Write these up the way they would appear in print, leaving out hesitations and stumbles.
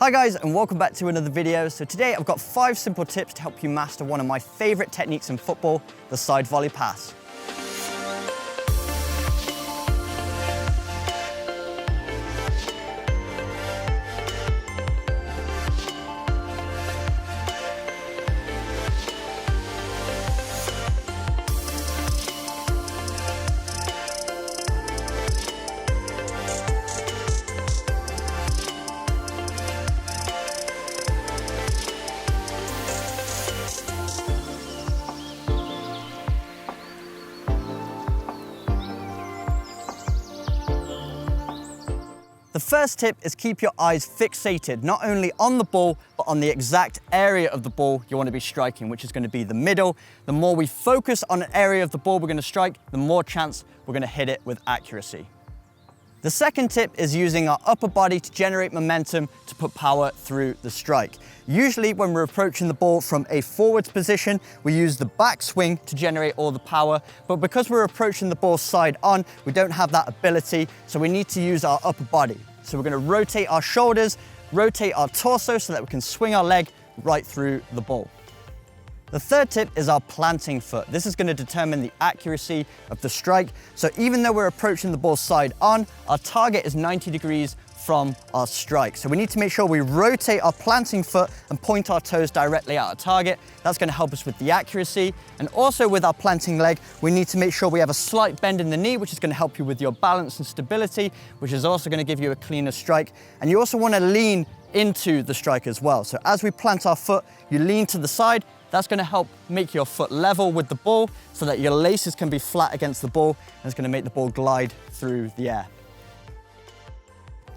Hi guys, and welcome back to another video. So today I've got 5 simple tips to help you master one of my favorite techniques in football, the side volley pass. The first tip is keep your eyes fixated, not only on the ball, but on the exact area of the ball you want to be striking, which is going to be the middle. The more we focus on an area of the ball we're going to strike, the more chance we're going to hit it with accuracy. The second tip is using our upper body to generate momentum to put power through the strike. Usually when we're approaching the ball from a forwards position, we use the back swing to generate all the power, but because we're approaching the ball side on, we don't have that ability, so we need to use our upper body. So we're going to rotate our shoulders, rotate our torso so that we can swing our leg right through the ball. The third tip is our planting foot. This is going to determine the accuracy of the strike. So even though we're approaching the ball side on, our target is 90 degrees from our strike. So we need to make sure we rotate our planting foot and point our toes directly at our target. That's going to help us with the accuracy. And also with our planting leg, we need to make sure we have a slight bend in the knee, which is going to help you with your balance and stability, which is also going to give you a cleaner strike. And you also want to lean into the strike as well. So as we plant our foot, you lean to the side. That's going to help make your foot level with the ball so that your laces can be flat against the ball, and it's going to make the ball glide through the air.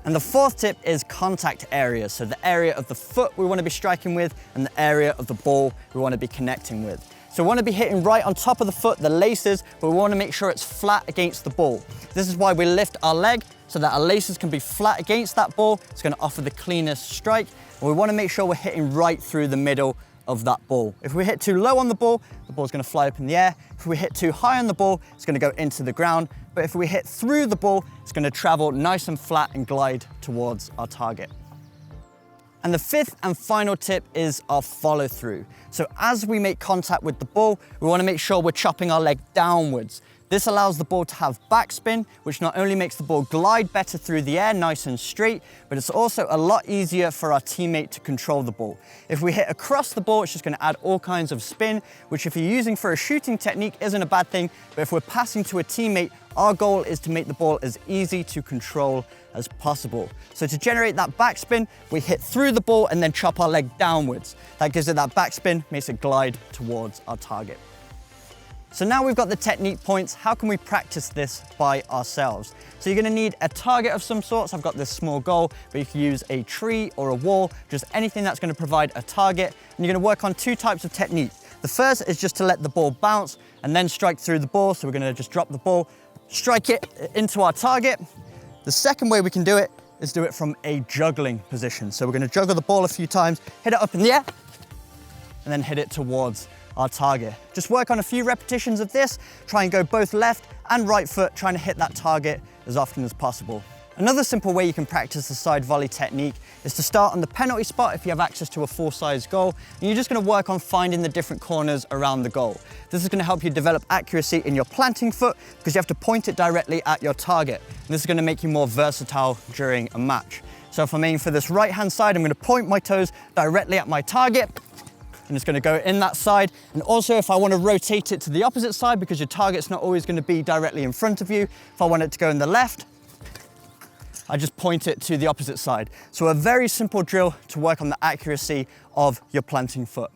And the fourth tip is contact areas. So the area of the foot we want to be striking with and the area of the ball we want to be connecting with. So we want to be hitting right on top of the foot, the laces, but we want to make sure it's flat against the ball. This is why we lift our leg so that our laces can be flat against that ball. It's going to offer the cleanest strike. And we want to make sure we're hitting right through the middle of that ball. If we hit too low on the ball's going to fly up in the air. If we hit too high on the ball, it's going to go into the ground. But if we hit through the ball, it's going to travel nice and flat and glide towards our target. And the fifth and final tip is our follow through. So as we make contact with the ball, we want to make sure we're chopping our leg downwards. This allows the ball to have backspin, which not only makes the ball glide better through the air, nice and straight, but it's also a lot easier for our teammate to control the ball. If we hit across the ball, it's just going to add all kinds of spin, which if you're using for a shooting technique isn't a bad thing, but if we're passing to a teammate, our goal is to make the ball as easy to control as possible. So to generate that backspin, we hit through the ball and then chop our leg downwards. That gives it that backspin, makes it glide towards our target. So now we've got the technique points, how can we practice this by ourselves? So you're going to need a target of some sorts. I've got this small goal, but you can use a tree or a wall, just anything that's going to provide a target. And you're going to work on 2 types of technique. The first is just to let the ball bounce and then strike through the ball. So we're going to just drop the ball, strike it into our target. The second way we can do it is do it from a juggling position. So we're going to juggle the ball a few times, hit it up in the air, and then hit it towards our target. Just work on a few repetitions of this, try and go both left and right foot, trying to hit that target as often as possible. Another simple way you can practice the side volley technique is to start on the penalty spot if you have access to a full-size goal, and you're just going to work on finding the different corners around the goal. This is going to help you develop accuracy in your planting foot because you have to point it directly at your target. And this is going to make you more versatile during a match. So if I'm aiming for this right-hand side, I'm going to point my toes directly at my target, and it's going to go in that side. And also if I want to rotate it to the opposite side, because your target's not always going to be directly in front of you, if I want it to go in the left, I just point it to the opposite side. So a very simple drill to work on the accuracy of your planting foot.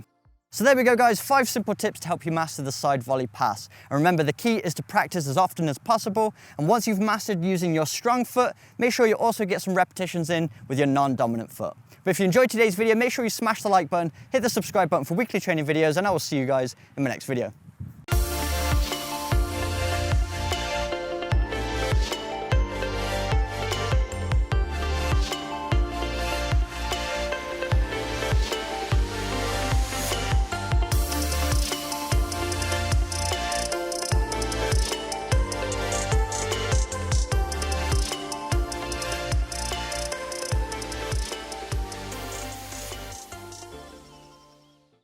So there we go guys, 5 simple tips to help you master the side volley pass. And remember, the key is to practice as often as possible. And once you've mastered using your strong foot, make sure you also get some repetitions in with your non-dominant foot. But if you enjoyed today's video, make sure you smash the like button, hit the subscribe button for weekly training videos, and I will see you guys in my next video.